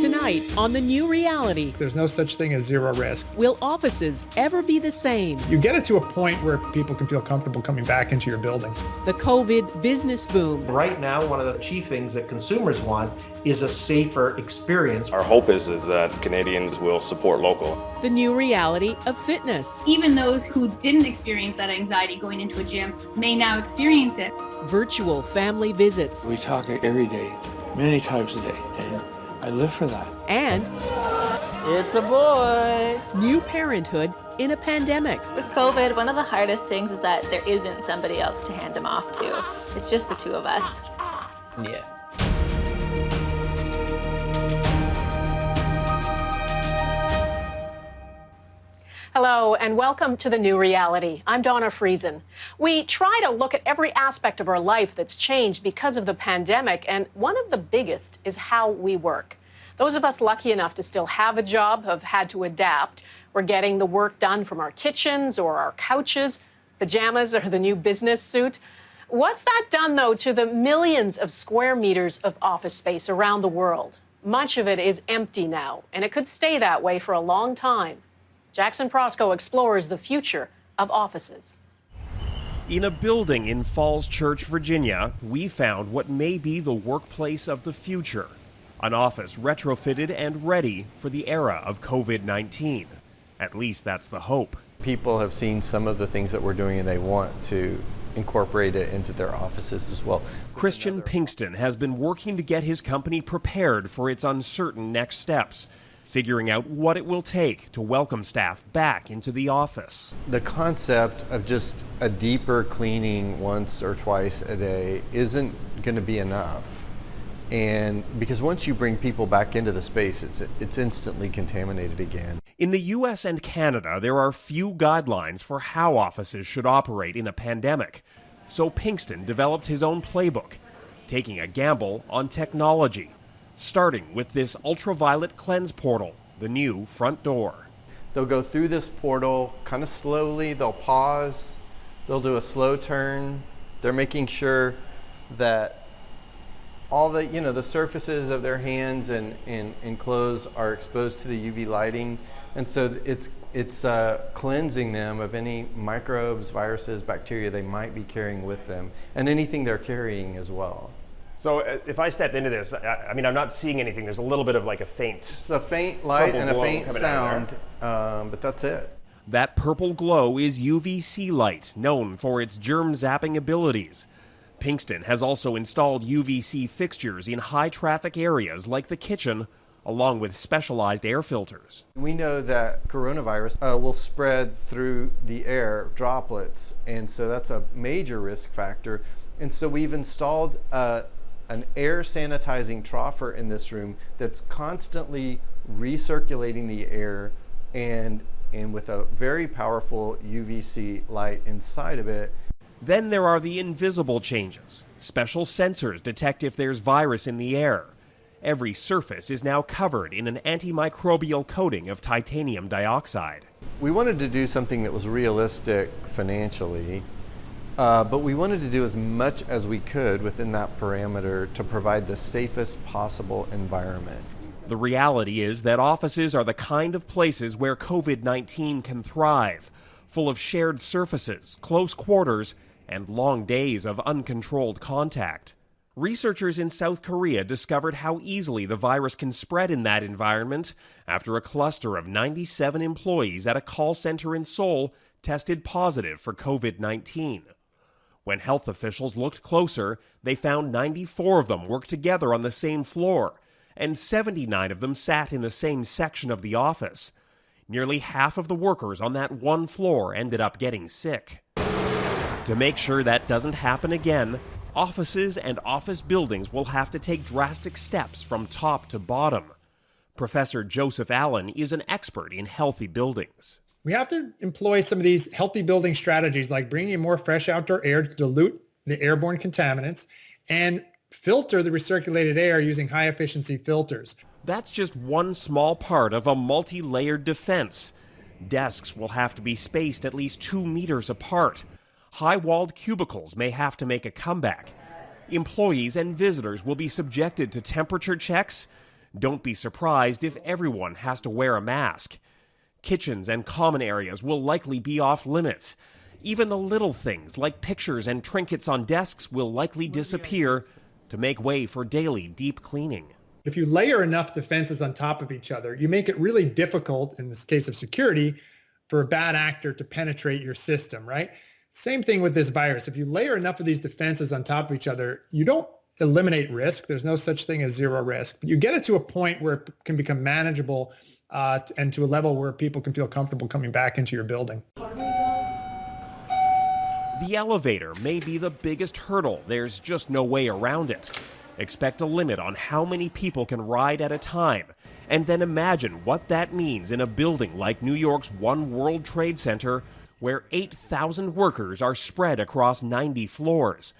Tonight on The New Reality. There's no such thing as zero risk. Will offices ever be the same? You get it to a point where people can feel comfortable coming back into your building. The COVID business boom. Right now, one of the chief things that consumers want is a safer experience. Our hope is that Canadians will support local. The new reality of fitness. Even those who didn't experience that anxiety going into a gym may now experience it. Virtual family visits. We talk every day, many times a day, and I live for that. And it's a boy. New parenthood in a pandemic. With COVID, one of the hardest things is that there isn't somebody else to hand him off to. It's just the two of us. Yeah. Hello and welcome to The New Reality. I'm Dawna Friesen. We try to look at every aspect of our life that's changed because of the pandemic, and one of the biggest is how we work. Those of us lucky enough to still have a job have had to adapt. We're getting the work done from our kitchens or our couches, pajamas or the new business suit. What's that done, though, to the millions of square meters of office space around the world? Much of it is empty now, and it could stay that way for a long time. Jackson Prosco explores the future of offices. In a building in Falls Church, Virginia, we found what may be the workplace of the future. An office retrofitted and ready for the era of COVID-19. At least that's the hope. People have seen some of the things that we're doing and they want to incorporate it into their offices as well. Christian Pinkston has been working to get his company prepared for its uncertain next steps, figuring out what it will take to welcome staff back into the office. The concept of just a deeper cleaning once or twice a day isn't going to be enough. And because once you bring people back into the space, it's instantly contaminated again. In the U.S. and Canada, there are few guidelines for how offices should operate in a pandemic. So Pinkston developed his own playbook, taking a gamble on technology, starting with this ultraviolet cleanse portal, the new front door. They'll go through this portal kind of slowly, they'll pause, they'll do a slow turn. They're making sure that all the, the surfaces of their hands and clothes are exposed to the UV lighting. And so it's cleansing them of any microbes, viruses, bacteria they might be carrying with them, and anything they're carrying as well. So if I step into this, I'm not seeing anything. There's a little bit of like a faint. It's a faint light and a faint sound, but that's it. That purple glow is UVC light, known for its germ-zapping abilities. Pinkston has also installed UVC fixtures in high-traffic areas like the kitchen, along with specialized air filters. We know that coronavirus will spread through the air droplets, and so that's a major risk factor. And so we've installed an air sanitizing troffer in this room that's constantly recirculating the air and with a very powerful UVC light inside of it. Then there are the invisible changes. Special sensors detect if there's virus in the air. Every surface is now covered in an antimicrobial coating of titanium dioxide. We wanted to do something that was realistic financially, but we wanted to do as much as we could within that parameter to provide the safest possible environment. The reality is that offices are the kind of places where COVID-19 can thrive, full of shared surfaces, close quarters, and long days of uncontrolled contact. Researchers in South Korea discovered how easily the virus can spread in that environment after a cluster of 97 employees at a call center in Seoul tested positive for COVID-19. When health officials looked closer, they found 94 of them worked together on the same floor, and 79 of them sat in the same section of the office. Nearly half of the workers on that one floor ended up getting sick. To make sure that doesn't happen again, offices and office buildings will have to take drastic steps from top to bottom. Professor Joseph Allen is an expert in healthy buildings. We have to employ some of these healthy building strategies, like bringing in more fresh outdoor air to dilute the airborne contaminants and filter the recirculated air using high-efficiency filters. That's just one small part of a multi-layered defense. Desks will have to be spaced at least 2 meters apart. High-walled cubicles may have to make a comeback. Employees and visitors will be subjected to temperature checks. Don't be surprised if everyone has to wear a mask. Kitchens and common areas will likely be off limits. Even the little things like pictures and trinkets on desks will likely disappear to make way for daily deep cleaning. If you layer enough defenses on top of each other, you make it really difficult, in this case of security, for a bad actor to penetrate your system, right? Same thing with this virus. If you layer enough of these defenses on top of each other, you don't eliminate risk. There's no such thing as zero risk. But you get it to a point where it can become manageable and to a level where people can feel comfortable coming back into your building. The elevator may be the biggest hurdle. There's just no way around it. Expect a limit on how many people can ride at a time. And then imagine what that means in a building like New York's One World Trade Center, where 8,000 workers are spread across 90 floors.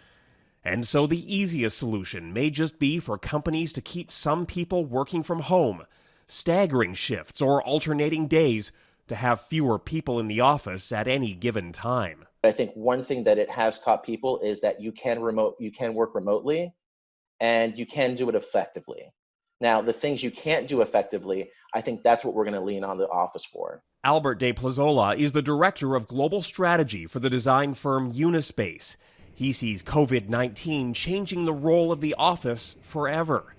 And so the easiest solution may just be for companies to keep some people working from home, staggering shifts or alternating days to have fewer people in the office at any given time. I think one thing that it has taught people is that you can work remotely and you can do it effectively. Now, the things you can't do effectively, I think that's what we're going to lean on the office for. Albert De Plazola is the director of global strategy for the design firm Unispace. He sees COVID-19 changing the role of the office forever.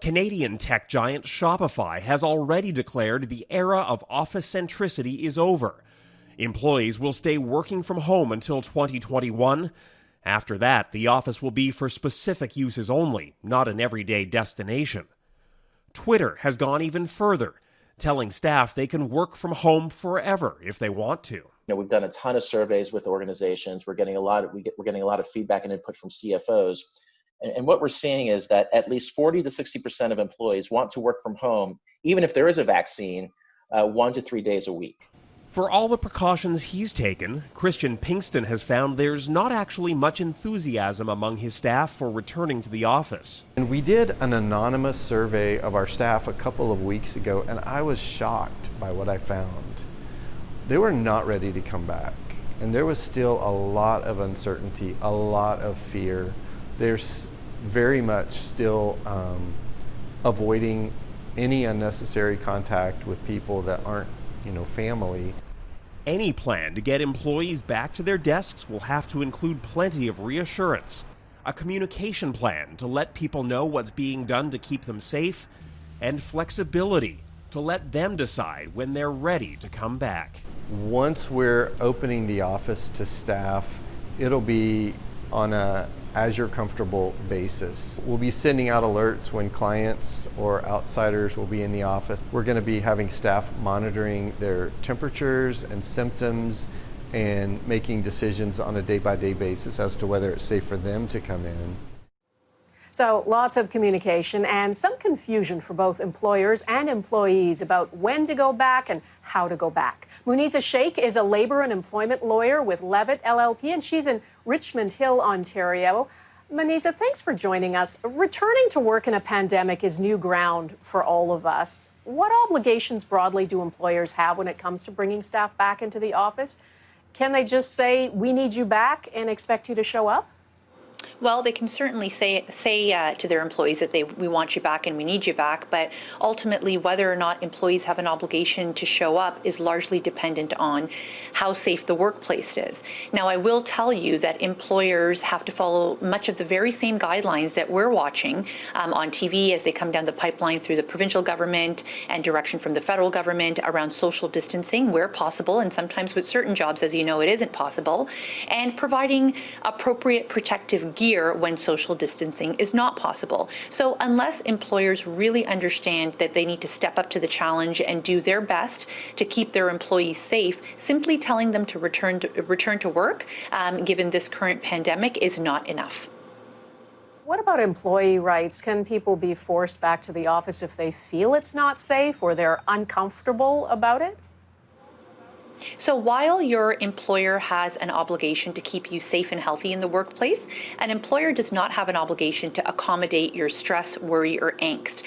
Canadian tech giant Shopify has already declared the era of office centricity is over. Employees will stay working from home until 2021. After that, the office will be for specific uses only, not an everyday destination. Twitter has gone even further, telling staff they can work from home forever if they want to. We've done a ton of surveys with organizations. We're getting a lot of feedback and input from CFOs. And what we're seeing is that at least 40 to 60% of employees want to work from home, even if there is a vaccine, 1 to 3 days a week. For all the precautions he's taken, Christian Pinkston has found there's not actually much enthusiasm among his staff for returning to the office. And we did an anonymous survey of our staff a couple of weeks ago, and I was shocked by what I found. They were not ready to come back, and there was still a lot of uncertainty, a lot of fear. There's very much still avoiding any unnecessary contact with people that aren't, family. Any plan to get employees back to their desks will have to include plenty of reassurance, a communication plan to let people know what's being done to keep them safe, and flexibility to let them decide when they're ready to come back. Once we're opening the office to staff, it'll be on a as you're comfortable basis. We'll be sending out alerts when clients or outsiders will be in the office. We're going to be having staff monitoring their temperatures and symptoms and making decisions on a day-by-day basis as to whether it's safe for them to come in. So lots of communication and some confusion for both employers and employees about when to go back and how to go back. Muniza Sheikh is a labor and employment lawyer with Levitt LLP, and she's in Richmond Hill, Ontario. Muniza, thanks for joining us. Returning to work in a pandemic is new ground for all of us. What obligations broadly do employers have when it comes to bringing staff back into the office? Can they just say, we need you back and expect you to show up? Well, they can certainly say to their employees that we want you back and we need you back, but ultimately whether or not employees have an obligation to show up is largely dependent on how safe the workplace is. Now, I will tell you that employers have to follow much of the very same guidelines that we're watching on TV as they come down the pipeline through the provincial government and direction from the federal government around social distancing where possible, and sometimes with certain jobs, as you know, it isn't possible, and providing appropriate protective gear when social distancing is not possible. So unless employers really understand that they need to step up to the challenge and do their best to keep their employees safe, simply telling them to return to work, given this current pandemic, is not enough. What about employee rights? Can people be forced back to the office if they feel it's not safe or they're uncomfortable about it? So while your employer has an obligation to keep you safe and healthy in the workplace, an employer does not have an obligation to accommodate your stress, worry, or angst.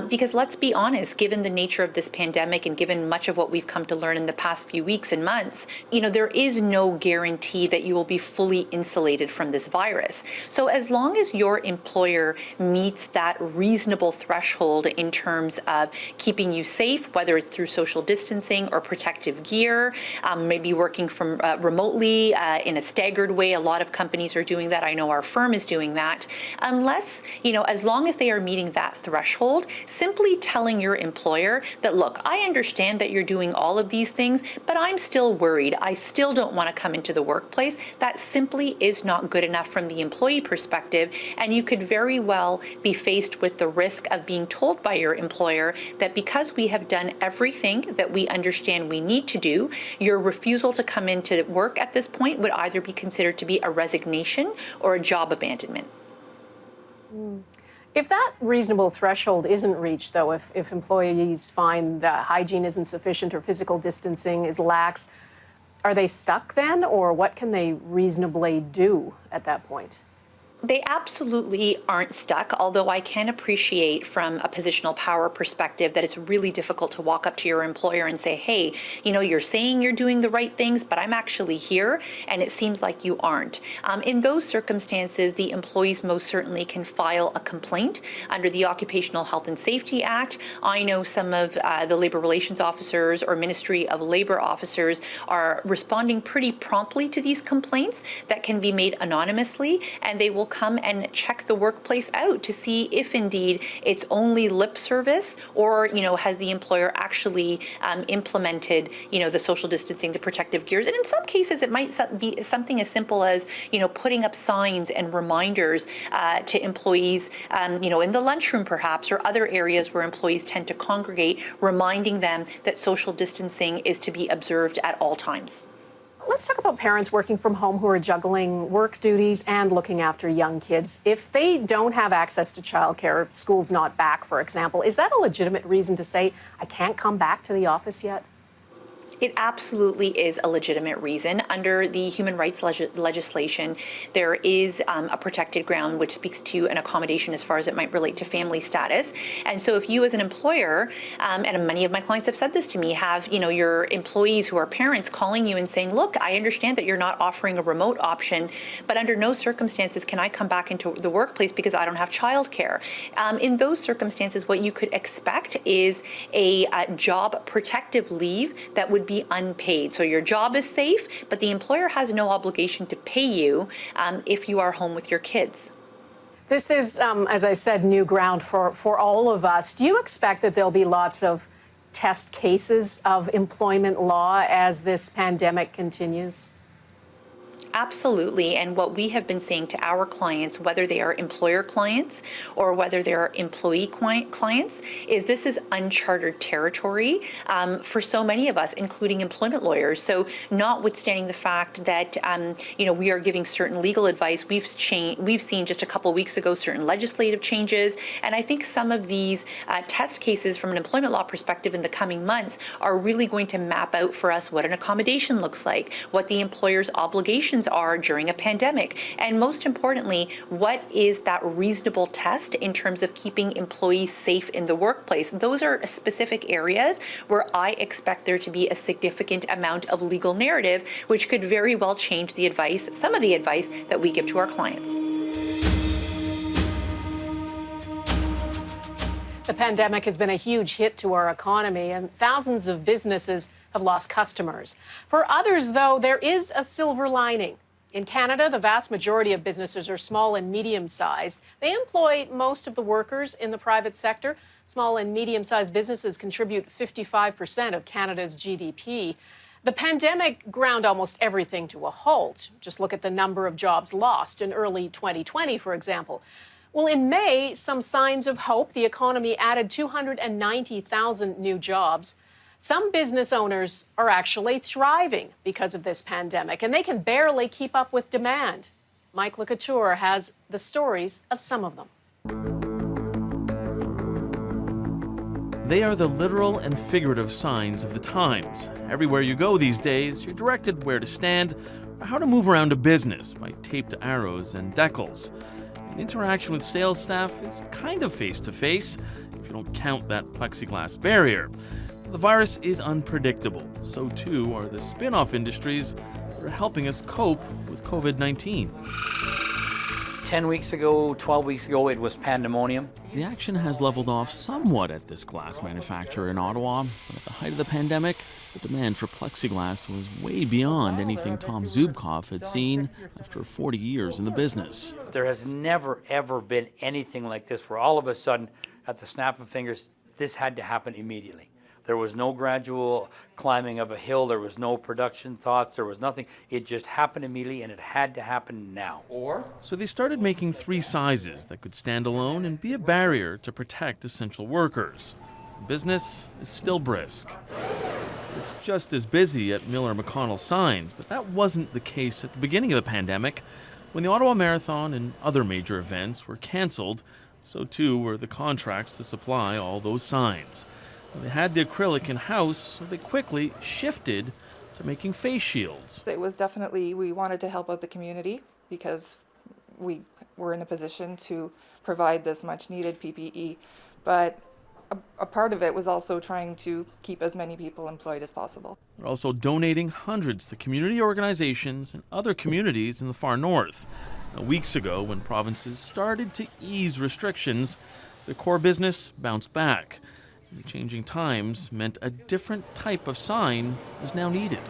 Because let's be honest, given the nature of this pandemic and given much of what we've come to learn in the past few weeks and months, there is no guarantee that you will be fully insulated from this virus. So as long as your employer meets that reasonable threshold in terms of keeping you safe, whether it's through social distancing or protective gear, maybe working from remotely in a staggered way. A lot of companies are doing that. I know our firm is doing that. Unless, as long as they are meeting that threshold, simply telling your employer that, look, I understand that you're doing all of these things, but I'm still worried. I still don't want to come into the workplace. That simply is not good enough from the employee perspective. And you could very well be faced with the risk of being told by your employer that because we have done everything that we understand we need to do, your refusal to come into work at this point would either be considered to be a resignation or a job abandonment. If that reasonable threshold isn't reached, though, if employees find that hygiene isn't sufficient or physical distancing is lax, are they stuck then, or what can they reasonably do at that point? They absolutely aren't stuck, although I can appreciate from a positional power perspective that it's really difficult to walk up to your employer and say, hey, you're saying you're doing the right things, but I'm actually here, and it seems like you aren't. In those circumstances, the employees most certainly can file a complaint under the Occupational Health and Safety Act. I know some of the labor relations officers or Ministry of Labor officers are responding pretty promptly to these complaints that can be made anonymously, and they will come and check the workplace out to see if indeed it's only lip service or, has the employer actually implemented, the social distancing, the protective gears. And in some cases, it might be something as simple as, putting up signs and reminders to employees, in the lunchroom perhaps, or other areas where employees tend to congregate, reminding them that social distancing is to be observed at all times. Let's talk about parents working from home who are juggling work duties and looking after young kids. If they don't have access to childcare, school's not back, for example, is that a legitimate reason to say, I can't come back to the office yet? It absolutely is a legitimate reason. Under the human rights legislation, there is a protected ground which speaks to an accommodation as far as it might relate to family status. And so if you as an employer, and many of my clients have said this to me, have your employees who are parents calling you and saying, look, I understand that you're not offering a remote option, but under no circumstances can I come back into the workplace because I don't have childcare. In those circumstances, what you could expect is a job protective leave that would be unpaid. So your job is safe, but the employer has no obligation to pay you if you are home with your kids. This is, as I said, new ground for all of us. Do you expect that there'll be lots of test cases of employment law as this pandemic continues? Absolutely. And what we have been saying to our clients, whether they are employer clients or whether they are employee clients, is this is uncharted territory for so many of us, including employment lawyers. So notwithstanding the fact that, we are giving certain legal advice, we've seen just a couple of weeks ago certain legislative changes. And I think some of these test cases from an employment law perspective in the coming months are really going to map out for us what an accommodation looks like, what the employer's obligations are during a pandemic, and most importantly, what is that reasonable test in terms of keeping employees safe in the workplace. Those are specific areas where I expect there to be a significant amount of legal narrative, which could very well change the advice, some of the advice that we give to our clients. The pandemic has been a huge hit to our economy, and thousands of businesses have lost customers. For others, though, there is a silver lining. In Canada, the vast majority of businesses are small and medium-sized. They employ most of the workers in the private sector. Small and medium-sized businesses contribute 55% of Canada's GDP. The pandemic ground almost everything to a halt. Just look at the number of jobs lost in early 2020, for example. Well, in May, some signs of hope. The economy added 290,000 new jobs. Some business owners are actually thriving because of this pandemic, and they can barely keep up with demand. Mike LeCouture has the stories of some of them. They are the literal and figurative signs of the times. Everywhere you go these days, you're directed where to stand or how to move around a business by taped arrows and decals. And interaction with sales staff is kind of face-to-face, if you don't count that plexiglass barrier. The virus is unpredictable. So too are the spin-off industries that are helping us cope with COVID-19. 10 weeks ago, 12 weeks ago, it was pandemonium. The action has leveled off somewhat at this glass manufacturer in Ottawa, but at the height of the pandemic, the demand for plexiglass was way beyond anything Tom Zubkov had seen after 40 years in the business. There has never, ever been anything like this where all of a sudden, at the snap of fingers, this had to happen immediately. There was no gradual climbing of a hill. There was no production thoughts. There was nothing. It just happened immediately, and it had to happen now. So they started making 3 sizes that could stand alone and be a barrier to protect essential workers. Business is still brisk. It's just as busy at Miller McConnell Signs, but that wasn't the case at the beginning of the pandemic. When the Ottawa Marathon and other major events were canceled, so too were the contracts to supply all those signs. They had the acrylic in-house, so they quickly shifted to making face shields. It was definitely, we wanted to help out the community because we were in a position to provide this much needed PPE. But a part of it was also trying to keep as many people employed as possible. They're also donating hundreds to community organizations and other communities in the far north. Now, weeks ago, when provinces started to ease restrictions, the core business bounced back. Changing times meant a different type of sign was now needed.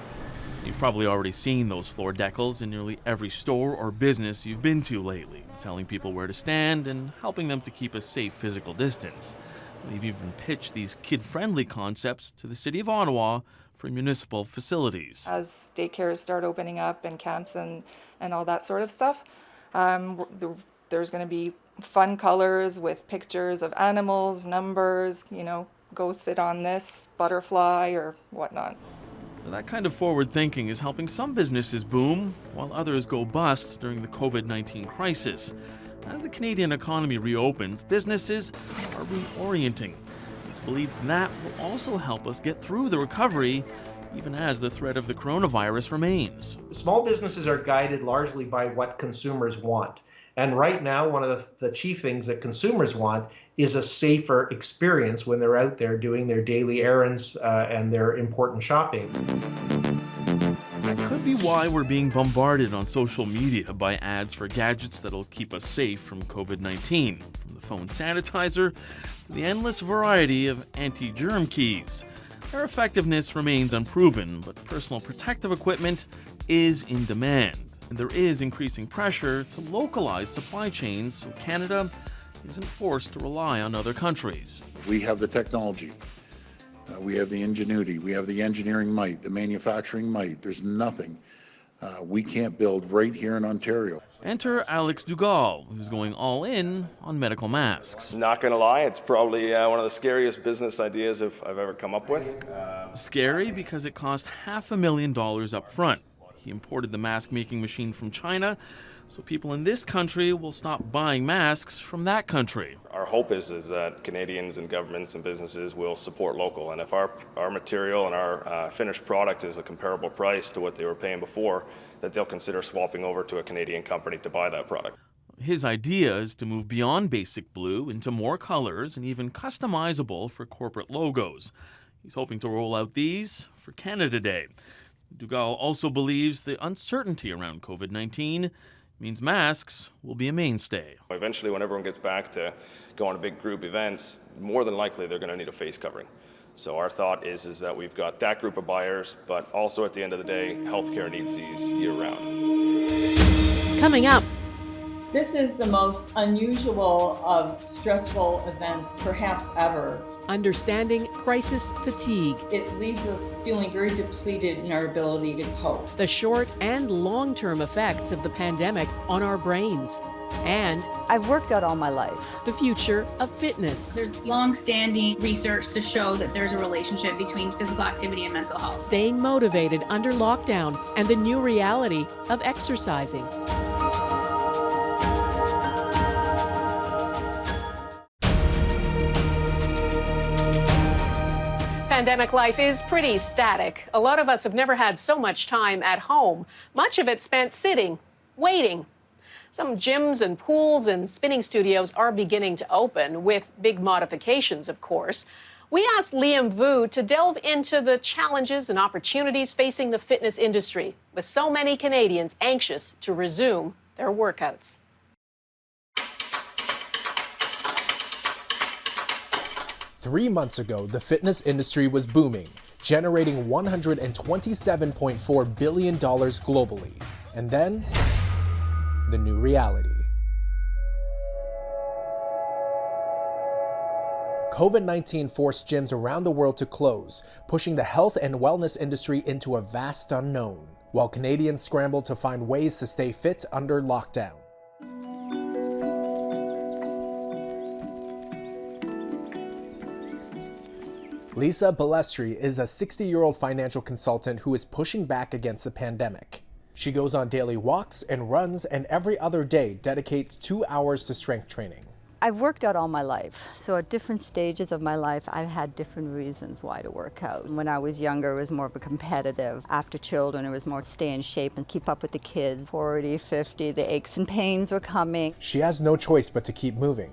You've probably already seen those floor decals in nearly every store or business you've been to lately, telling people where to stand and helping them to keep a safe physical distance. We've even pitched these kid-friendly concepts to the City of Ottawa for municipal facilities. As daycares start opening up and camps and all that sort of stuff, there's going to be fun colors with pictures of animals, numbers, go sit on this butterfly or whatnot. That kind of forward thinking is helping some businesses boom while others go bust during the COVID-19 crisis. As the Canadian economy reopens, businesses are reorienting. It's believed that will also help us get through the recovery, even as the threat of the coronavirus remains. Small businesses are guided largely by what consumers want. And right now, one of the chief things that consumers want is a safer experience when they're out there doing their daily errands and their important shopping. That could be why we're being bombarded on social media by ads for gadgets that'll keep us safe from COVID-19, from the phone sanitizer to the endless variety of anti-germ keys. Their effectiveness remains unproven, but personal protective equipment is in demand. And there is increasing pressure to localize supply chains so Canada isn't forced to rely on other countries. We have the technology, we have the ingenuity, we have the engineering might, the manufacturing might. There's nothing we can't build right here in Ontario. Enter Alex Dugal, who's going all in on medical masks. Not going to lie, it's probably one of the scariest business ideas I've ever come up with. Scary because it cost $500,000 up front. He imported the mask-making machine from China, so people in this country will stop buying masks from that country. Our hope is that Canadians and governments and businesses will support local, and if our material and our finished product is a comparable price to what they were paying before, that they'll consider swapping over to a Canadian company to buy that product. His idea is to move beyond basic blue into more colors and even customizable for corporate logos. He's hoping to roll out these for Canada Day. Dugal also believes the uncertainty around COVID-19 means masks will be a mainstay. Eventually, when everyone gets back to going to big group events, more than likely they're going to need a face covering. So our thought is that we've got that group of buyers, but also at the end of the day, healthcare needs these year-round. Coming up. This is the most unusual of stressful events perhaps ever. Understanding crisis fatigue. It leaves us feeling very depleted in our ability to cope. The short and long-term effects of the pandemic on our brains. And I've worked out all my life. The future of fitness. There's long-standing research to show that there's a relationship between physical activity and mental health. Staying motivated under lockdown and the new reality of exercising. Pandemic life is pretty static. A lot of us have never had so much time at home, much of it spent sitting, waiting. Some gyms and pools and spinning studios are beginning to open, with big modifications, of course. We asked Liam Vu to delve into the challenges and opportunities facing the fitness industry, with so many Canadians anxious to resume their workouts. Three months ago, the fitness industry was booming, generating $127.4 billion globally. And then, the new reality. COVID-19 forced gyms around the world to close, pushing the health and wellness industry into a vast unknown, while Canadians scrambled to find ways to stay fit under lockdown. Lisa Balestri is a 60-year-old financial consultant who is pushing back against the pandemic. She goes on daily walks and runs, and every other day dedicates 2 hours to strength training. I've worked out all my life, so at different stages of my life, I've had different reasons why to work out. When I was younger, it was more of a competitive. After children, it was more to stay in shape and keep up with the kids. 40, 50, the aches and pains were coming. She has no choice but to keep moving.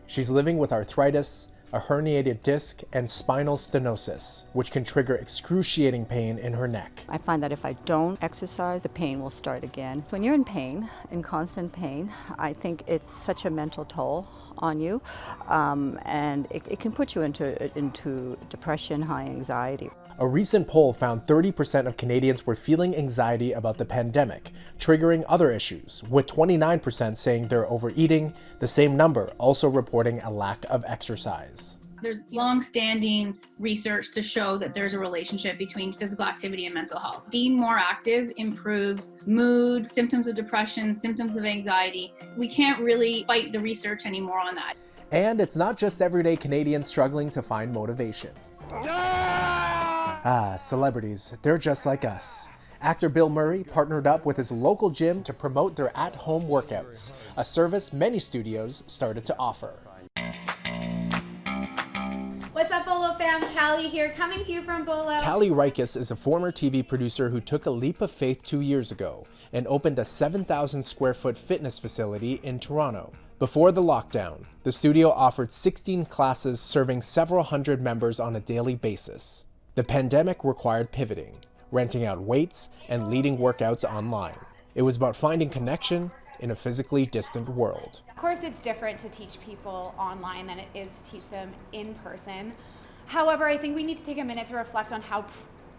She's living with arthritis, a herniated disc, and spinal stenosis, which can trigger excruciating pain in her neck. I find that if I don't exercise, the pain will start again. When you're in pain, in constant pain, I think it's such a mental toll on you, and it can put you into depression, high anxiety. A recent poll found 30% of Canadians were feeling anxiety about the pandemic, triggering other issues, with 29% saying they're overeating, the same number also reporting a lack of exercise. There's long-standing research to show that there's a relationship between physical activity and mental health. Being more active improves mood, symptoms of depression, symptoms of anxiety. We can't really fight the research anymore on that. And it's not just everyday Canadians struggling to find motivation. Celebrities, they're just like us. Actor Bill Murray partnered up with his local gym to promote their at-home workouts, a service many studios started to offer. What's up, Bolo fam? Callie here, coming to you from Bolo. Callie Reikus is a former TV producer who took a leap of faith 2 years ago and opened a 7,000 square foot fitness facility in Toronto. Before the lockdown, the studio offered 16 classes serving several hundred members on a daily basis. The pandemic required pivoting, renting out weights, and leading workouts online. It was about finding connection in a physically distant world. Of course, it's different to teach people online than it is to teach them in person. However, I think we need to take a minute to reflect on how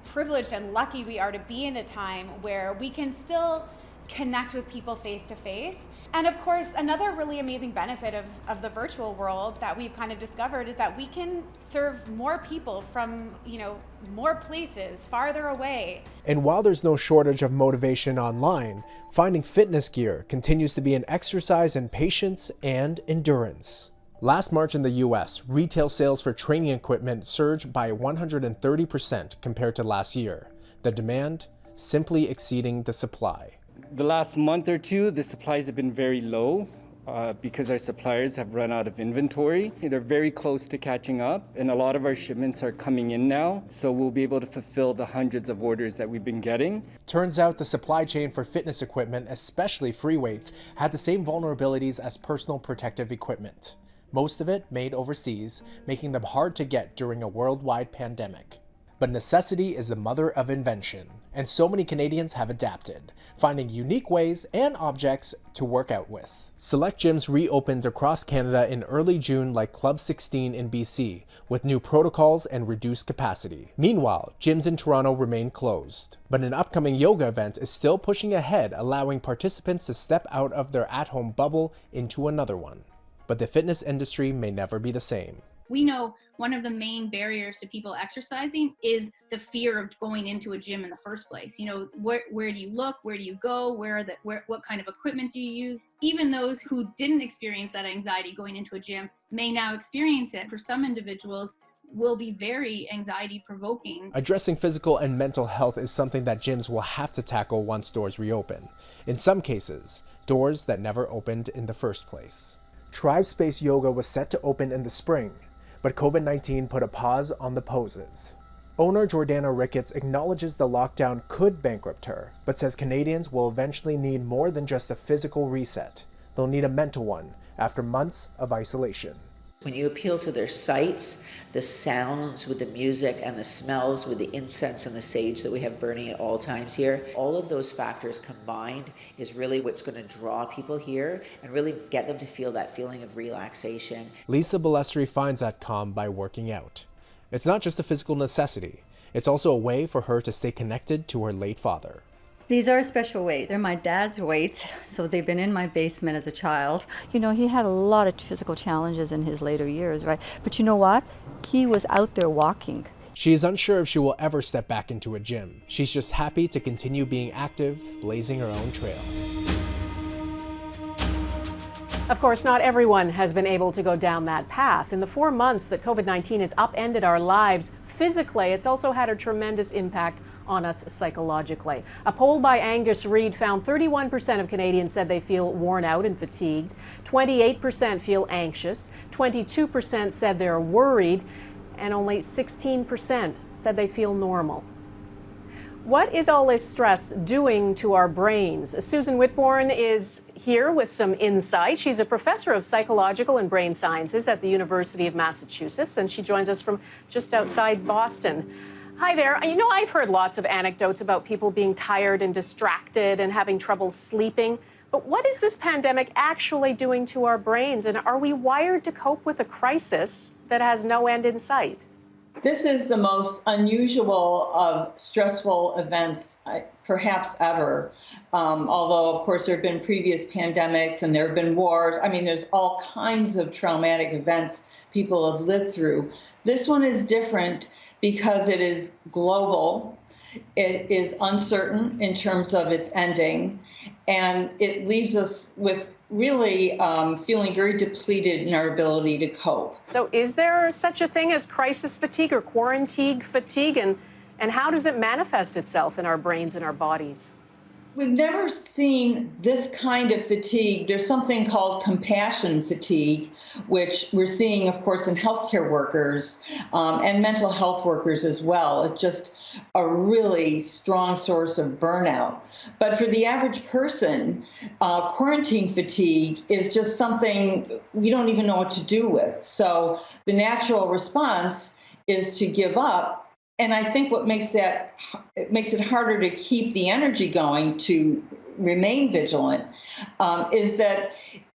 privileged and lucky we are to be in a time where we can still connect with people face to face. And of course, another really amazing benefit of the virtual world that we've kind of discovered is that we can serve more people from, more places, farther away. And while there's no shortage of motivation online, finding fitness gear continues to be an exercise in patience and endurance. Last March in the US, retail sales for training equipment surged by 130% compared to last year. The demand simply exceeding the supply. The last month or two, the supplies have been very low because our suppliers have run out of inventory. They're very close to catching up, and a lot of our shipments are coming in now, so we'll be able to fulfill the hundreds of orders that we've been getting. Turns out the supply chain for fitness equipment, especially free weights, had the same vulnerabilities as personal protective equipment. Most of it made overseas, making them hard to get during a worldwide pandemic. But necessity is the mother of invention, and so many Canadians have adapted, finding unique ways and objects to work out with. Select gyms reopened across Canada in early June, like Club 16 in BC, with new protocols and reduced capacity. Meanwhile, gyms in Toronto remain closed. But an upcoming yoga event is still pushing ahead, allowing participants to step out of their at-home bubble into another one. But the fitness industry may never be the same. We know one of the main barriers to people exercising is the fear of going into a gym in the first place. Where do you look? Where do you go? What kind of equipment do you use? Even those who didn't experience that anxiety going into a gym may now experience it. For some individuals, will be very anxiety provoking. Addressing physical and mental health is something that gyms will have to tackle once doors reopen. In some cases, doors that never opened in the first place. Tribe Space Yoga was set to open in the spring, but COVID-19 put a pause on the poses. Owner Jordana Ricketts acknowledges the lockdown could bankrupt her, but says Canadians will eventually need more than just a physical reset. They'll need a mental one after months of isolation. When you appeal to their sights, the sounds with the music and the smells with the incense and the sage that we have burning at all times here, all of those factors combined is really what's going to draw people here and really get them to feel that feeling of relaxation. Lisa Balestri finds that calm by working out. It's not just a physical necessity. It's also a way for her to stay connected to her late father. These are special weights. They're my dad's weights, so they've been in my basement as a child. You know, he had a lot of physical challenges in his later years, right? But you know what? He was out there walking. She is unsure if she will ever step back into a gym. She's just happy to continue being active, blazing her own trail. Of course, not everyone has been able to go down that path. In the 4 months that COVID-19 has upended our lives physically, it's also had a tremendous impact on us psychologically. A poll by Angus Reid found 31% of Canadians said they feel worn out and fatigued, 28% feel anxious, 22% said they're worried, and only 16% said they feel normal. What is all this stress doing to our brains? Susan Whitbourne is here with some insight. She's a professor of psychological and brain sciences at the University of Massachusetts, and she joins us from just outside Boston. Hi there. You know, I've heard lots of anecdotes about people being tired and distracted and having trouble sleeping. But what is this pandemic actually doing to our brains? And are we wired to cope with a crisis that has no end in sight? This is the most unusual of stressful events perhaps ever. Although, of course, there have been previous pandemics and there have been wars. I mean, there's all kinds of traumatic events people have lived through. This one is different because it is global. It is uncertain in terms of its ending, and it leaves us with really feeling very depleted in our ability to cope. So is there such a thing as crisis fatigue or quarantine fatigue, and how does it manifest itself in our brains and our bodies? We've never seen this kind of fatigue. There's something called compassion fatigue, which we're seeing, of course, in healthcare workers and mental health workers as well. It's just a really strong source of burnout. But for the average person, quarantine fatigue is just something we don't even know what to do with. So the natural response is to give up. And I think what makes it harder to keep the energy going to remain vigilant is that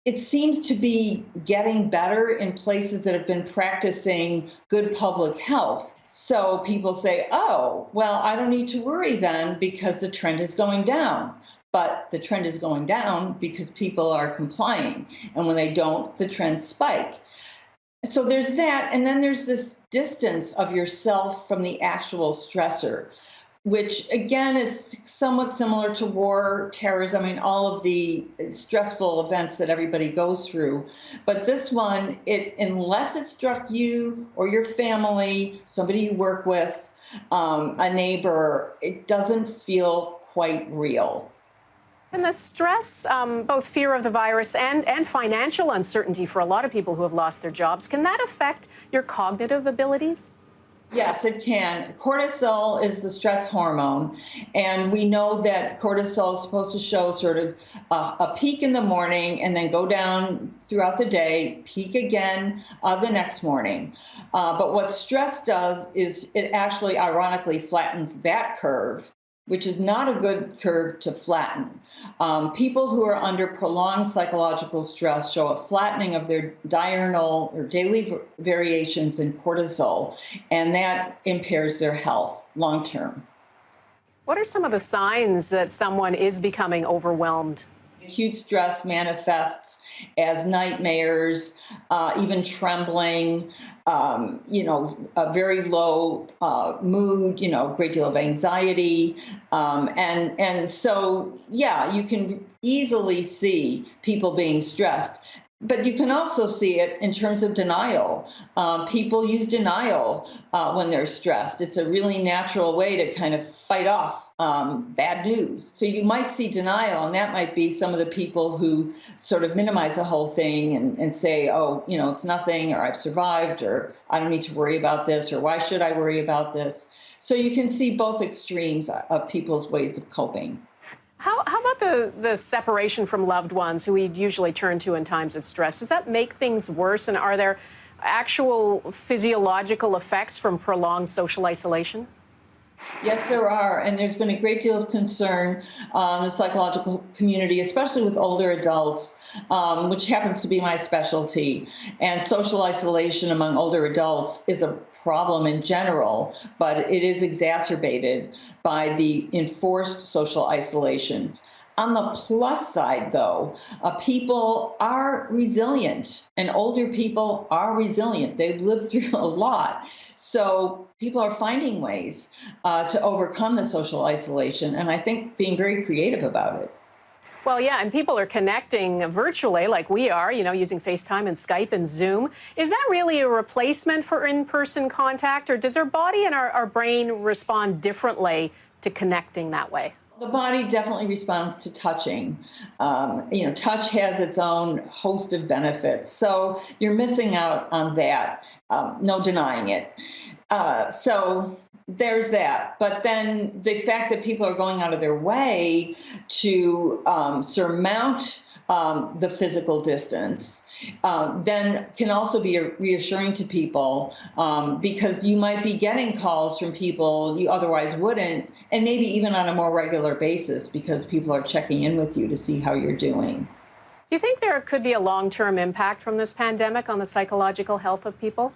it seems to be getting better in places that have been practicing good public health. So people say, oh, well, I don't need to worry then because the trend is going down. But the trend is going down because people are complying. And when they don't, the trends spike. So there's that, and then there's this distance of yourself from the actual stressor, which again is somewhat similar to war, terrorism, I mean, all of the stressful events that everybody goes through. But this one, unless it struck you or your family, somebody you work with, a neighbor, it doesn't feel quite real. And the stress, both fear of the virus and financial uncertainty for a lot of people who have lost their jobs, can that affect your cognitive abilities? Yes, it can. Cortisol is the stress hormone, and we know that cortisol is supposed to show sort of a peak in the morning and then go down throughout the day, peak again the next morning. But what stress does is it actually ironically flattens that curve, which is not a good curve to flatten. People who are under prolonged psychological stress show a flattening of their diurnal or daily variations in cortisol, and that impairs their health long term. What are some of the signs that someone is becoming overwhelmed? Acute stress manifests as nightmares, even trembling, a very low mood, a great deal of anxiety. And so, yeah, you can easily see people being stressed. But you can also see it in terms of denial. People use denial when they're stressed. It's a really natural way to kind of fight off bad news. So you might see denial, and that might be some of the people who sort of minimize the whole thing and say, oh, it's nothing, or I've survived, or I don't need to worry about this, or why should I worry about this? So you can see both extremes of people's ways of coping. How about the separation from loved ones who we usually turn to in times of stress? Does that make things worse? And are there actual physiological effects from prolonged social isolation? Yes, there are, and there's been a great deal of concern in the psychological community, especially with older adults, which happens to be my specialty. And social isolation among older adults is a problem in general, but it is exacerbated by the enforced social isolations. On the plus side, though, people are resilient, and older people are resilient. They've lived through a lot. So people are finding ways to overcome the social isolation, and I think being very creative about it. Well, yeah, and people are connecting virtually like we are, using FaceTime and Skype and Zoom. Is that really a replacement for in-person contact, or does our body and our brain respond differently to connecting that way? The body definitely responds to touching. Touch has its own host of benefits. So you're missing out on that. No denying it. So there's that. But then the fact that people are going out of their way to surmount the physical distance then can also be reassuring to people because you might be getting calls from people you otherwise wouldn't, and maybe even on a more regular basis because people are checking in with you to see how you're doing. Do you think there could be a long-term impact from this pandemic on the psychological health of people?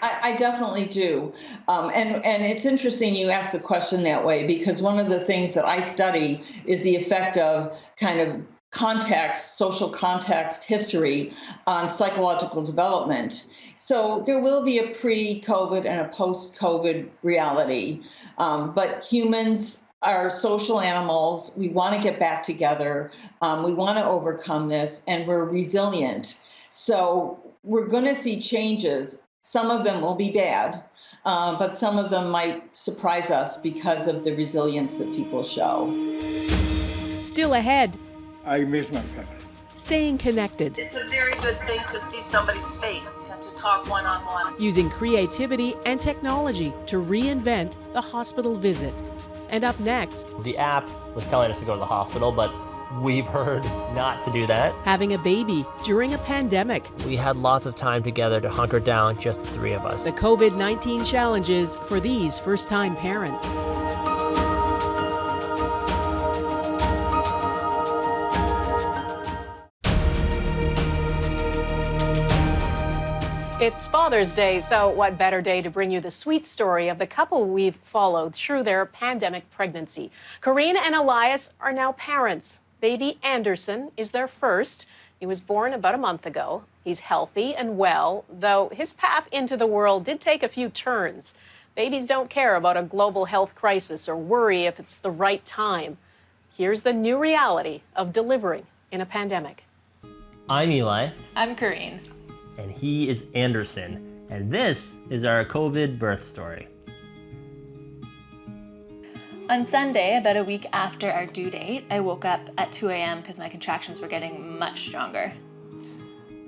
I definitely do. And it's interesting you asked the question that way, because one of the things that I study is the effect of kind of context, social context, history on psychological development. So there will be a pre-COVID and a post-COVID reality. But humans are social animals. We want to get back together. We want to overcome this, and we're resilient. So we're going to see changes. Some of them will be bad, but some of them might surprise us because of the resilience that people show. Still ahead. I miss my family. Staying connected. It's a very good thing to see somebody's face and to talk one-on-one. Using creativity and technology to reinvent the hospital visit. And up next, the app was telling us to go to the hospital, but we've heard not to do that. Having a baby during a pandemic. We had lots of time together to hunker down, just the three of us. The COVID-19 challenges for these first-time parents. It's Father's Day, so what better day to bring you the sweet story of the couple we've followed through their pandemic pregnancy. Corinne and Elias are now parents. Baby Anderson is their first. He was born about a month ago. He's healthy and well, though his path into the world did take a few turns. Babies don't care about a global health crisis or worry if it's the right time. Here's the new reality of delivering in a pandemic. I'm Eli. I'm Corinne. And he is Anderson. And this is our COVID birth story. On Sunday, about a week after our due date, I woke up at 2 a.m. because my contractions were getting much stronger.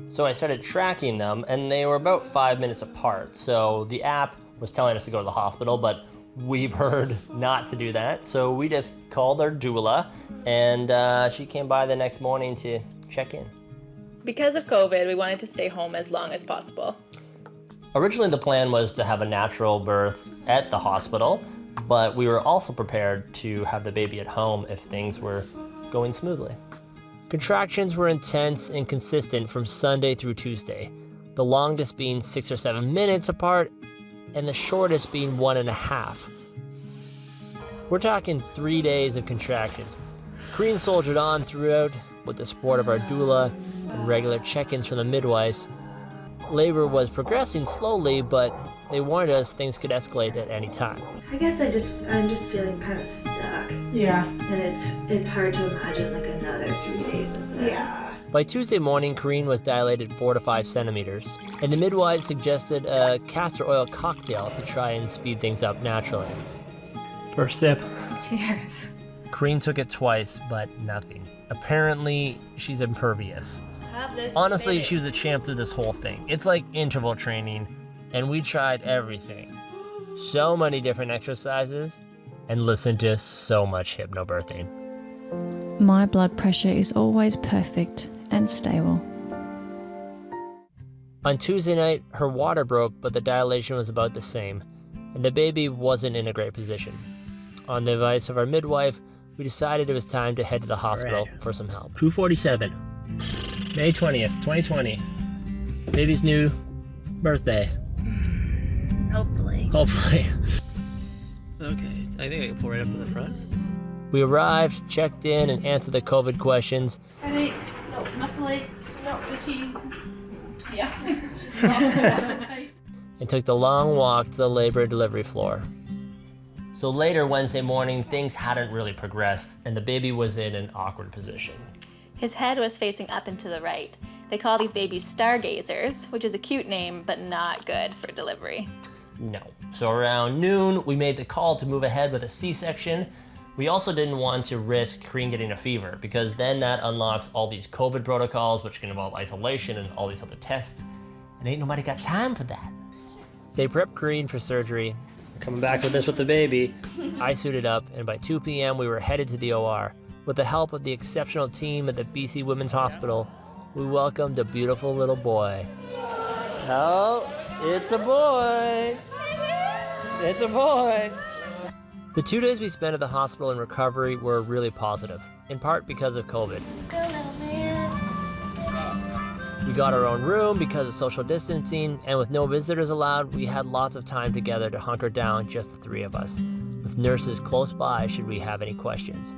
So I started tracking them, and they were about 5 minutes apart. So the app was telling us to go to the hospital, but we've heard not to do that. So we just called our doula, and she came by the next morning to check in. Because of COVID, we wanted to stay home as long as possible. Originally, the plan was to have a natural birth at the hospital, but we were also prepared to have the baby at home if things were going smoothly. Contractions were intense and consistent from Sunday through Tuesday, the longest being 6 or 7 minutes apart, and the shortest being 1.5. We're talking 3 days of contractions. Corinne soldiered on throughout with the support of our doula and regular check-ins from the midwives. Labor was progressing slowly, but they warned us things could escalate at any time. I guess I'm just feeling kind of stuck. Yeah. And it's hard to imagine like another 3 days of this. Yeah. By Tuesday morning, Corinne was dilated 4 to 5 centimeters, and the midwife suggested a castor oil cocktail to try and speed things up naturally. First sip. Cheers. Corinne took it twice, but nothing. Apparently, she's impervious. Honestly, she was a champ through this whole thing. It's like interval training, and we tried everything. so many different exercises, and listen to so much hypnobirthing. My blood pressure is always perfect and stable. On Tuesday night, her water broke, but the dilation was about the same, and the baby wasn't in a great position. On the advice of our midwife, we decided it was time to head to the hospital for some help. 2:47, May 20th, 2020. Baby's new birthday. Hopefully. Hopefully. Okay, I think I can pull right up to the front. We arrived, checked in, and answered the COVID questions. Headache, no, muscle aches, no, fatigue. Yeah. And took the long walk to the labor and delivery floor. So later Wednesday morning, things hadn't really progressed, and the baby was in an awkward position. His head was facing up and to the right. They call these babies stargazers, which is a cute name, but not good for delivery. No. So around noon, we made the call to move ahead with a C-section. We also didn't want to risk Kareen getting a fever, because then that unlocks all these COVID protocols, which can involve isolation and all these other tests, and ain't nobody got time for that. They prepped Kareen for surgery. Coming back with this with the baby. I suited up, and by 2 p.m. we were headed to the OR. With the help of the exceptional team at the BC Women's Hospital, we welcomed a beautiful little boy. Oh, it's a boy. It's a boy. The 2 days we spent at the hospital in recovery were really positive, in part because of COVID. We got our own room because of social distancing, and with no visitors allowed, we had lots of time together to hunker down, just the 3 of us, with nurses close by should we have any questions.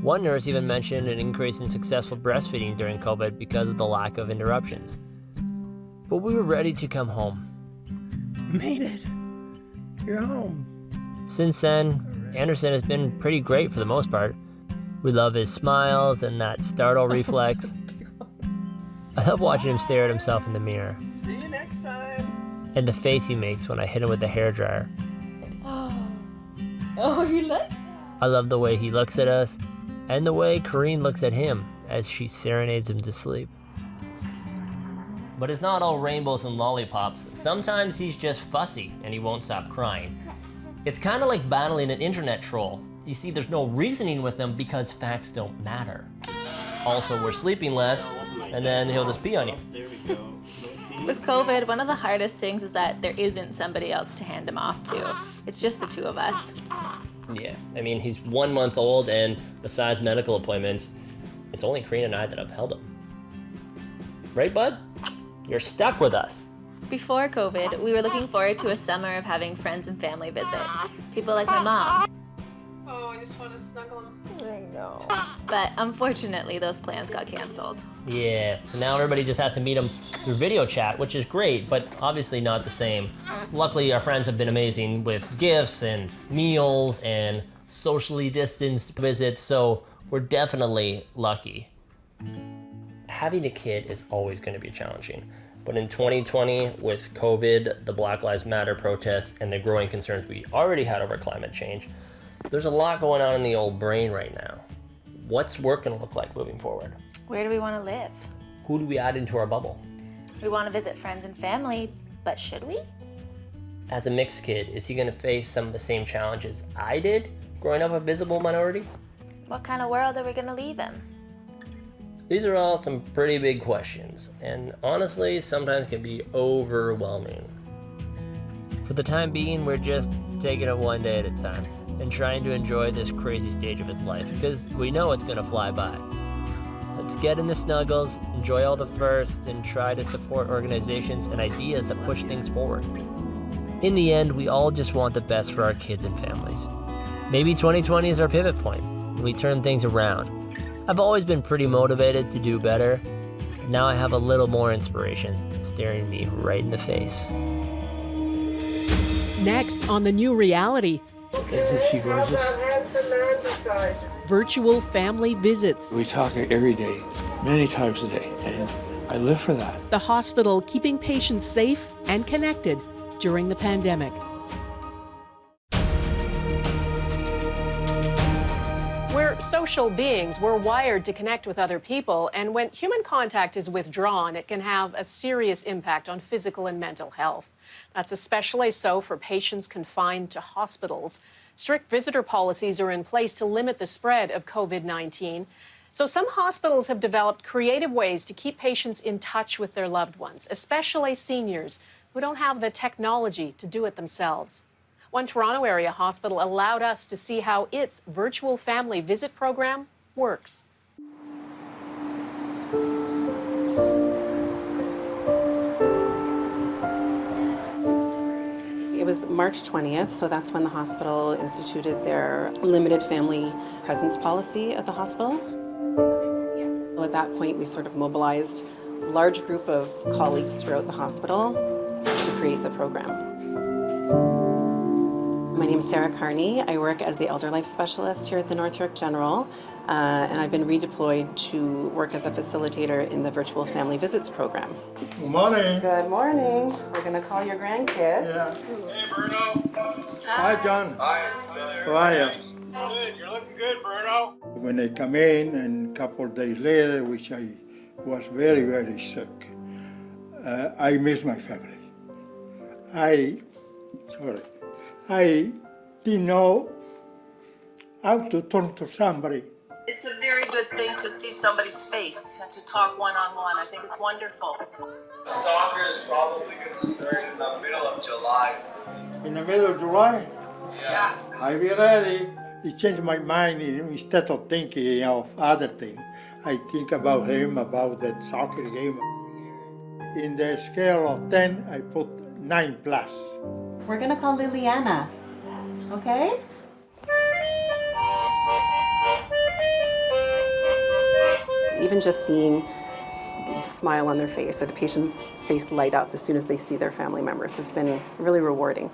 One nurse even mentioned an increase in successful breastfeeding during COVID because of the lack of interruptions. But we were ready to come home. You made it. You're home. Since then, Anderson has been pretty great for the most part. We love his smiles and that startle reflex. I love watching him stare at himself in the mirror. See you next time. And the face he makes when I hit him with the hairdryer. Oh, you like that? I love the way he looks at us, and the way Kareen looks at him as she serenades him to sleep. But it's not all rainbows and lollipops. Sometimes he's just fussy and he won't stop crying. It's kind of like battling an internet troll. You see, there's no reasoning with them because facts don't matter. Also, we're sleeping less, and then he'll just pee on you. With COVID, one of the hardest things is that there isn't somebody else to hand him off to. It's just the 2 of us. Yeah, I mean, he's 1 month old, and besides medical appointments, it's only Kareen and I that have held him. Right, bud? You're stuck with us. Before COVID, we were looking forward to a summer of having friends and family visit. People like my mom. Oh, I just want to snuggle him. I know. But unfortunately, those plans got canceled. Yeah, so now everybody just has to meet him through video chat, which is great, but obviously not the same. Luckily, our friends have been amazing with gifts and meals and socially distanced visits, so we're definitely lucky. Having a kid is always going to be challenging. But in 2020, with COVID, the Black Lives Matter protests, and the growing concerns we already had over climate change, there's a lot going on in the old brain right now. What's work going to look like moving forward? Where do we want to live? Who do we add into our bubble? We want to visit friends and family, but should we? As a mixed kid, is he going to face some of the same challenges I did growing up a visible minority? What kind of world are we going to leave him? These are all some pretty big questions, and honestly, sometimes can be overwhelming. For the time being, we're just taking it one day at a time and trying to enjoy this crazy stage of his life, because we know it's gonna fly by. Let's get in the snuggles, enjoy all the firsts, and try to support organizations and ideas that push things forward. In the end, we all just want the best for our kids and families. Maybe 2020 is our pivot point, and we turn things around. I've always been pretty motivated to do better. Now I have a little more inspiration staring me right in the face. Next on The New Reality, Isn't she gorgeous? Handsome man beside you. virtual family visits. We talk every day, many times a day, and I live for that. The hospital keeping patients safe and connected during the pandemic. We're social beings. We're wired to connect with other people, and when human contact is withdrawn, it can have a serious impact on physical and mental health. That's especially so for patients confined to hospitals. Strict visitor policies are in place to limit the spread of COVID-19. So some hospitals have developed creative ways to keep patients in touch with their loved ones, especially seniors who don't have the technology to do it themselves. One Toronto area hospital allowed us to see how its virtual family visit program works. It was March 20th, so that's when the hospital instituted their limited family presence policy at the hospital. At that point, we sort of mobilized a large group of colleagues throughout the hospital to create the program. My name is Sarah Carney. I work as the Elder Life Specialist here at the North York General, and I've been redeployed to work as a facilitator in the Virtual Family Visits program. Good morning. Good morning. We're going to call your grandkids. Yeah. Hey, Bruno. Hi, John. Hi. How are you? Good. You're looking good, Bruno. When I come in, and a couple of days later, which I was very, very sick, I miss my family. I didn't know how to turn to somebody. It's a very good thing to see somebody's face and to talk one-on-one. I think it's wonderful. Soccer is probably going to start in the middle of July. In the middle of July? Yeah. I'll be ready. It changed my mind. Instead of thinking of other things, I think about him, about that soccer game. In the scale of 10, I put 9+. We're going to call Liliana, okay? Even just seeing the smile on their face or the patient's face light up as soon as they see their family members has been really rewarding.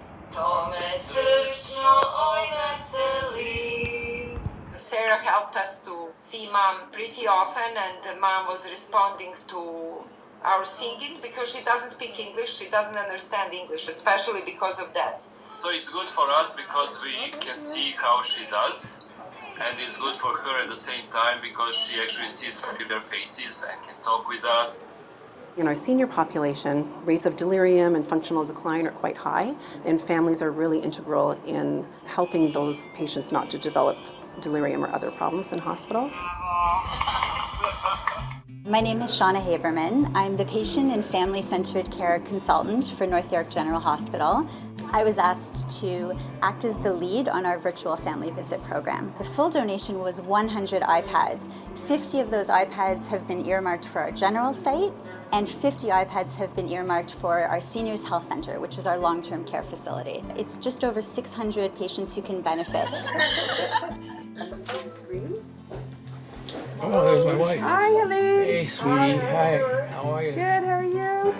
Sarah helped us to see Mom pretty often, and Mom was responding to our singing because she doesn't speak English, she doesn't understand English, especially because of that. So it's good for us because we can see how she does, and it's good for her at the same time because she actually sees familiar faces and can talk with us. In our senior population, rates of delirium and functional decline are quite high, and families are really integral in helping those patients not to develop delirium or other problems in hospital. My name is Shauna Haberman. I'm the Patient and Family-Centered Care Consultant for North York General Hospital. I was asked to act as the lead on our virtual family visit program. The full donation was 100 iPads. 50 of those iPads have been earmarked for our general site, and 50 iPads have been earmarked for our Seniors Health Center, which is our long-term care facility. It's just over 600 patients who can benefit. Oh, there's my wife. Hi, Helene. Hey, sweetie. Hi. How are you? Good, how are you?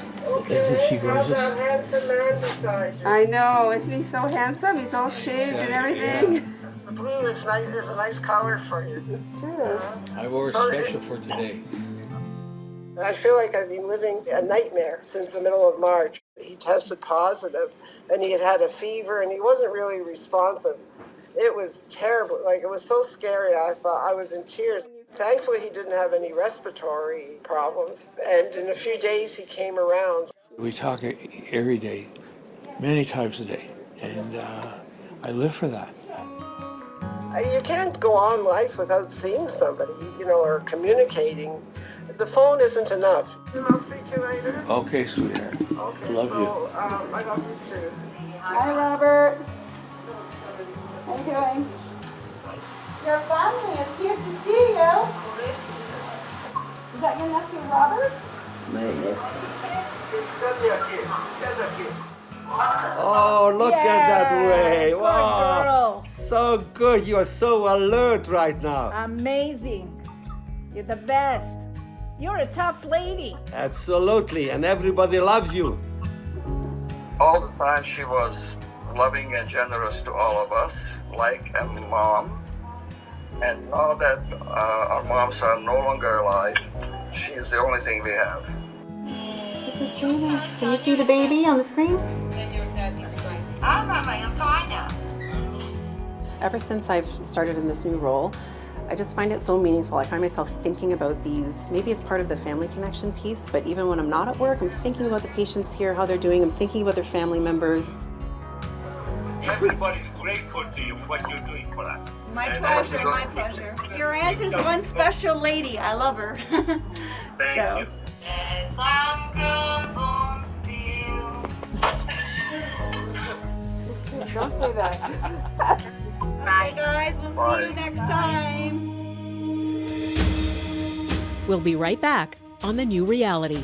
Isn't she gorgeous? That handsome man beside you. I know. Isn't he so handsome? He's all shaved and everything. Yeah. The blue is nice. Is a nice color for you. It's true. I wore special for today. I feel like I've been living a nightmare since the middle of March. He tested positive, and he had a fever, and he wasn't really responsive. It was terrible. Like, it was so scary. I thought I was in tears. Thankfully, he didn't have any respiratory problems, and in a few days, he came around. We talk every day, many times a day, and I live for that. You can't go on life without seeing somebody, or communicating. The phone isn't enough. I'll speak to you later. Okay, sweetheart. Okay, love you. I love you too. Hi, Robert. How you doing? Your family is here to see you. Is that your nephew, Robert? Oh, look at that way. Good Wow. girl. So good. You are so alert right now. Amazing. You're the best. You're a tough lady. Absolutely. And everybody loves you. All the time she was loving and generous to all of us, like a mom. And now that our moms are no longer alive, she is the only thing we have. Can you see the baby on the screen? Ah, Mama, Antonia. Ever since I've started in this new role, I just find it so meaningful. I find myself thinking about these, maybe as part of the family connection piece, but even when I'm not at work, I'm thinking about the patients here, how they're doing. I'm thinking about their family members. Everybody's grateful to you for what you're doing for us. My pleasure, my pleasure. Your aunt is one special lady. I love her. Thank you. Don't say that. Bye, guys. We'll see you next time. We'll be right back on The New Reality.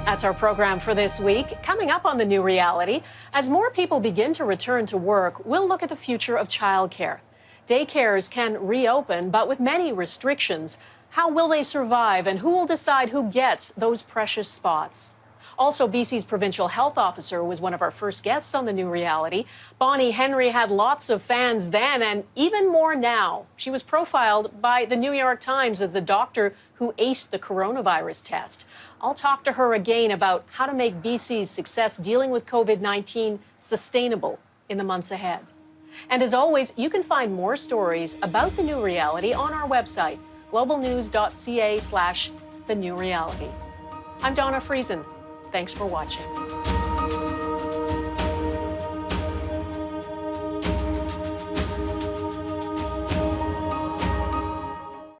That's our program for this week. Coming up on The New Reality, as more people begin to return to work, we'll look at the future of childcare. Daycares can reopen, but with many restrictions. How will they survive, and who will decide who gets those precious spots? Also, BC's provincial health officer was one of our first guests on The New Reality. Bonnie Henry had lots of fans then and even more now. She was profiled by the New York Times as the doctor who aced the coronavirus test. I'll talk to her again about how to make BC's success dealing with COVID-19 sustainable in the months ahead. And as always, you can find more stories about The New Reality on our website, globalnews.ca/thenewreality. I'm Dawna Friesen. Thanks for watching.